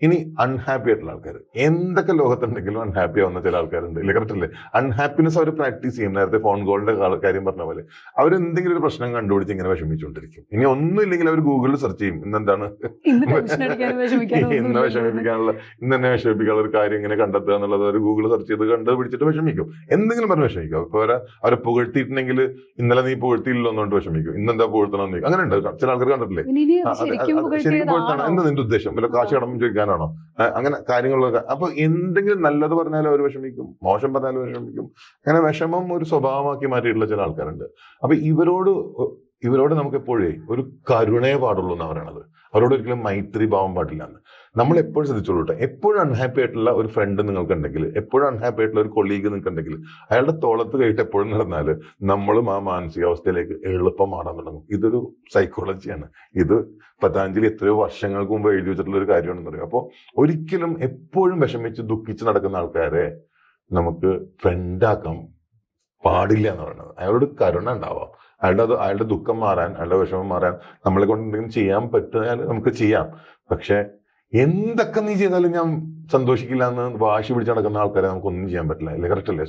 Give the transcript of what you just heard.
ഇനി അൺഹാപ്പി ആയിട്ടുള്ള ആൾക്കാർ, എന്തൊക്കെ ലോകത്തുണ്ടെങ്കിലും അൺഹാപ്പി ആവുന്ന ചില ആൾക്കാരുണ്ട്, ഇല്ല കറക്റ്റ് അല്ലേ? അൺഹാപ്പിനെസ് അവർ പ്രാക്ടീസ് ചെയ്യും. നേരത്തെ ഫോൺ കോളിന്റെ കാര്യം പറഞ്ഞ പോലെ അവർ എന്തെങ്കിലും ഒരു പ്രശ്നം കണ്ടുപിടിച്ച് ഇങ്ങനെ വിഷമിച്ചുകൊണ്ടിരിക്കും. ഇനി ഒന്നും ഇല്ലെങ്കിൽ അവർ ഗൂഗിളിൽ സെർച്ച് ചെയ്യും, ഇന്നെന്താണ് ഇന്ന് വിഷമിപ്പിക്കാനുള്ള, ഇന്ന് തന്നെ വിഷമിപ്പിക്കാനുള്ള ഒരു കാര്യം ഇങ്ങനെ കണ്ടെത്തുക എന്നുള്ളത് അവർ ഗൂഗിളിൽ സെർച്ച് ചെയ്ത് കണ്ടുപിടിച്ചിട്ട് വിഷമിക്കും. എന്തെങ്കിലും പറഞ്ഞ് വിഷമിക്കും. ഇപ്പൊ അവരെ പുകഴ്ത്തിയിട്ടുണ്ടെങ്കിൽ ഇന്നലെ നീ പുകഴ്ത്തിയില്ലോ എന്നുകൊണ്ട് വിഷമിക്കും, ഇന്നെന്താ പുകഴ്ത്തണം. അങ്ങനെ ഉണ്ട് ചില ആൾക്കാർ കണ്ടിട്ടില്ലേ? ശരിക്കും പുകഴ്ത്തണം, എന്താ നിന്റെ ഉദ്ദേശം? വല്ല കാശ് കടം ചോദിക്കാനാണോ? അങ്ങനെ കാര്യങ്ങളൊക്കെ. അപ്പൊ എന്തെങ്കിലും നല്ലത് പറഞ്ഞാലും അവർ വിഷമിക്കും, മോശം പറഞ്ഞാലും വിഷമിക്കും. അങ്ങനെ വിഷമം ഒരു സ്വഭാവമാക്കി മാറ്റിയിട്ടുള്ള ചില ആൾക്കാരുണ്ട്. അപ്പൊ ഇവരോട് നമുക്ക് എപ്പോഴേ ഒരു കരുണയെ പാടുള്ളൂ എന്നാണ് പറയണത്. അവരോട് ഒരിക്കലും മൈത്രി ഭാവം പാടില്ല എന്ന് നമ്മൾ എപ്പോഴും ശ്രദ്ധിച്ചോളൂ കേട്ടോ. എപ്പോഴും അൺഹാപ്പി ആയിട്ടുള്ള ഒരു ഫ്രണ്ട് നിങ്ങൾക്കുണ്ടെങ്കിൽ, എപ്പോഴും അൺഹാപ്പി ആയിട്ടുള്ള ഒരു കൊളീഗ് നിങ്ങൾക്കുണ്ടെങ്കിൽ, അയാളുടെ തോളത്ത് കയറ്റി എപ്പോഴും നടന്നാല് നമ്മളും ആ മാനസികാവസ്ഥയിലേക്ക് എളുപ്പം മാറാൻ തുടങ്ങും. ഇതൊരു സൈക്കോളജിയാണ്. ഇത് പതഞ്ജലി എത്രയോ വർഷങ്ങൾക്ക് മുമ്പ് എഴുതി വെച്ചിട്ടുള്ള ഒരു കാര്യമാണെന്ന് പറയും. അപ്പോൾ ഒരിക്കലും എപ്പോഴും വിഷമിച്ച് ദുഃഖിച്ച് നടക്കുന്ന ആൾക്കാരെ നമുക്ക് ഫ്രണ്ടാക്കാൻ പാടില്ല എന്ന് പറയുന്നത്. അയാളോട് കരുണ ഉണ്ടാവാം. അയാളുടെ ദുഃഖം മാറാൻ, അയാളുടെ വിഷമം മാറാൻ നമ്മളെ കൊണ്ട് എന്തെങ്കിലും ചെയ്യാൻ പറ്റിയാൽ നമുക്ക് ചെയ്യാം. പക്ഷെ എന്തൊക്കെ നീ ചെയ്താലും ഞാൻ സന്തോഷിക്കില്ല എന്ന് വാശി പിടിച്ച് നടക്കുന്ന ആൾക്കാരെ നമുക്കൊന്നും ചെയ്യാൻ പറ്റില്ല. അല്ലേ? കറക്റ്റ് അല്ലേ?